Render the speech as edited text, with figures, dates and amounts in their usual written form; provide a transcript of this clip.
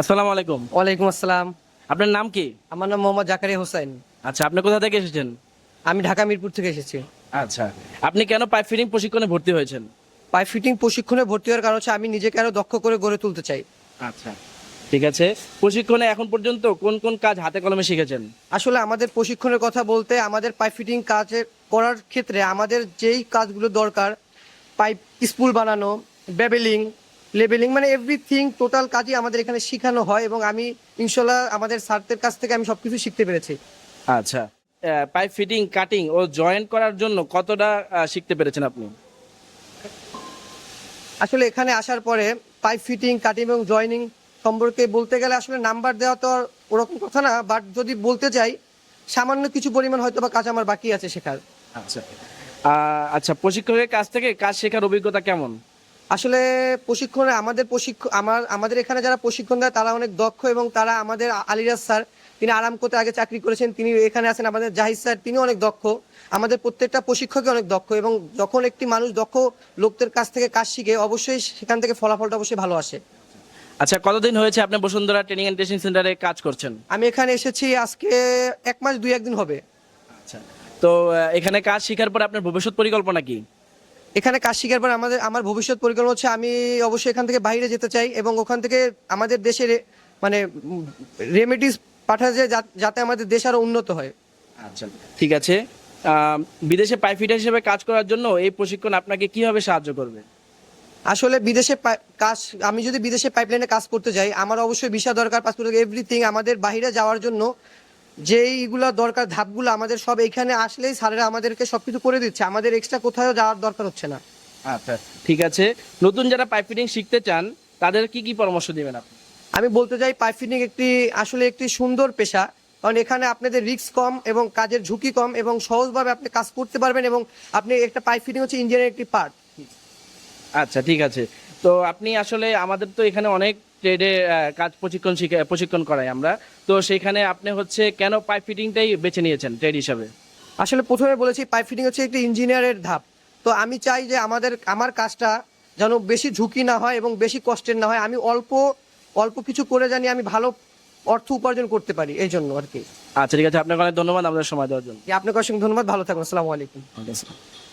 আসসালামু আলাইকুম। ওয়ালাইকুম আসসালাম। আপনার নাম কি? আমার নাম মোহাম্মদ জাকারিয়া হোসেন। আচ্ছা, আপনি কোথা থেকে এসেছেন? আমি ঢাকা মিরপুর থেকে এসেছি। আচ্ছা, আপনি কেন পাইপ ফিটিং প্রশিক্ষণে ভর্তি হয়েছেন? পাইপ ফিটিং প্রশিক্ষণে ভর্তি হওয়ার কারণ হচ্ছে আমি নিজেকে আরো দক্ষ করে গড়ে তুলতে চাই। আচ্ছা, ঠিক আছে। প্রশিক্ষণে এখন পর্যন্ত কোন কোন কাজ হাতে কলমে শিখেছেন? আসলে আমাদের প্রশিক্ষণের কথা বলতে আমাদের পাইপ ফিটিং কাজে করার ক্ষেত্রে আমাদের যেই কাজগুলো দরকার, পাইপ স্পুল বানানো, বেবেলিং, লেবেলিং, মানে এভরিথিং টোটাল কাজই আমাদের এখানে শেখানো হয় এবং আমি ইনশাল্লাহ আমাদের স্যারদের কাছ থেকে আমি সবকিছু শিখতে পেরেছি। আচ্ছা, পাইপ ফিটিং, কাটিং ও জয়েন্ট করার জন্য কতটা শিখতে পেরেছেন আপনি? আসলে এখানে আসার পরে পাইপ ফিটিং, কাটিং এবং জয়েনিং সম্পর্কে বলতে গেলে আসলে নাম্বার দেওয়া তো আর ওরকম কথা না, বাট যদি বলতে চাই সামান্য কিছু পরিমাণ হয়তো বা কাজ আমার বাকি আছে শেখার। আচ্ছা, আচ্ছা, প্রশিক্ষকের কাছ থেকে কাজ শেখার অভিজ্ঞতা কেমন? আসলে প্রশিক্ষণে আমাদের এখানে যারা প্রশিক্ষণ দেয় তারা অনেক দক্ষ এবং তারা আমাদের আলিরাজ স্যার, তিনি আরামকোতে আগে চাকরি করেছেন, তিনি এখানে আছেন। আমাদের জাহিদ স্যার, তিনি অনেক দক্ষ। আমাদের প্রত্যেকটা প্রশিক্ষকই অনেক দক্ষ এবং যখন একটি মানুষ দক্ষ লোকদের কাছ থেকে কাজ শিখে অবশ্যই সেখান থেকে ফলাফলটা অবশ্যই ভালো আসে। আচ্ছা, কতদিন হয়েছে আপনি বসুন্ধরা ট্রেনিং এন্ড টেস্টিং সেন্টারে কাজ করছেন? আমি এখানে এসেছি আজকে 1 মাস 2-1 দিন হবে। আচ্ছা, তো এখানে কাজ শিখার পর আপনার ভবিষ্যৎ পরিকল্পনা কি? এখানে কাজ শিখার পর আমার ভবিষ্যৎ পরিকল্পনা হচ্ছে আমি অবশ্যই এখান থেকে বাইরে যেতে চাই এবং ওখান থেকে আমাদের দেশে মানে রেমেডিস পাঠাতে যায় যাতে আমাদের দেশ আরো উন্নত হয়। আচ্ছা, ঠিক আছে। বিদেশে পাইপ ফিটার হিসেবে কাজ করার জন্য এই প্রশিক্ষণ আপনাকে কিভাবে সাহায্য করবে? আসলে আমি যদি বিদেশে পাইপলাইনে কাজ করতে যাই আমার অবশ্যই ভিসা দরকার, পাসপোর্ট, এভরিথিং। আমাদের বাইরে যাওয়ার জন্য যেইগুলো দরকার ধাপগুলো আমাদের সব এইখানে আসলেই স্যারেরা আমাদেরকে সবকিছু করে দিচ্ছে, আমাদের এক্সট্রা কোথাও যাওয়ার দরকার হচ্ছে না। আচ্ছা, ঠিক আছে। নতুন যারা পাইপ ফিটিং শিখতে চান তাদের কি কি পরামর্শ দিবেন আপনি? আমি বলতে চাই পাইপ ফিটিং আসলে একটি সুন্দর পেশা, কারণ এখানে আপনাদের রিস্ক কম এবং কাজের ঝুঁকি কম এবং সহজভাবে আপনি কাজ করতে পারবেন এবং আপনি একটা পাইপ ফিটিং হচ্ছে ইঞ্জিনিয়ারিং একটি পার্ট। আচ্ছা, ঠিক আছে। তো আপনি আসলে আমাদের তো এখানে অনেক ট্রেডে কাজ প্রশিক্ষণ করাই আমরা। তো সেখানে আপনি হচ্ছে কেন পাইপ ফিটিংটাই বেছে নিয়েছেন ট্রেড হিসাবে? আসলে প্রথমে বলেছি পাইপ ফিটিং হচ্ছে একটি ইঞ্জিনিয়ারের ধাপ। তো আমি চাই যে আমার কাজটা যেন বেশি ঝুঁকি না হয় এবং বেশি কষ্টের না হয়, আমি অল্প অল্প কিছু করে জানি আমি ভালো অর্থ উপার্জন করতে পারি, এই জন্য আর কি। আচ্ছা, ঠিক আছে। আপনাকে অনেক ধন্যবাদ আমাদের সময় দেওয়ার জন্য। আপনাকে অসংখ্য ধন্যবাদ, ভালো থাকুন, আসসালামু আলাইকুম। ঠিক আছে।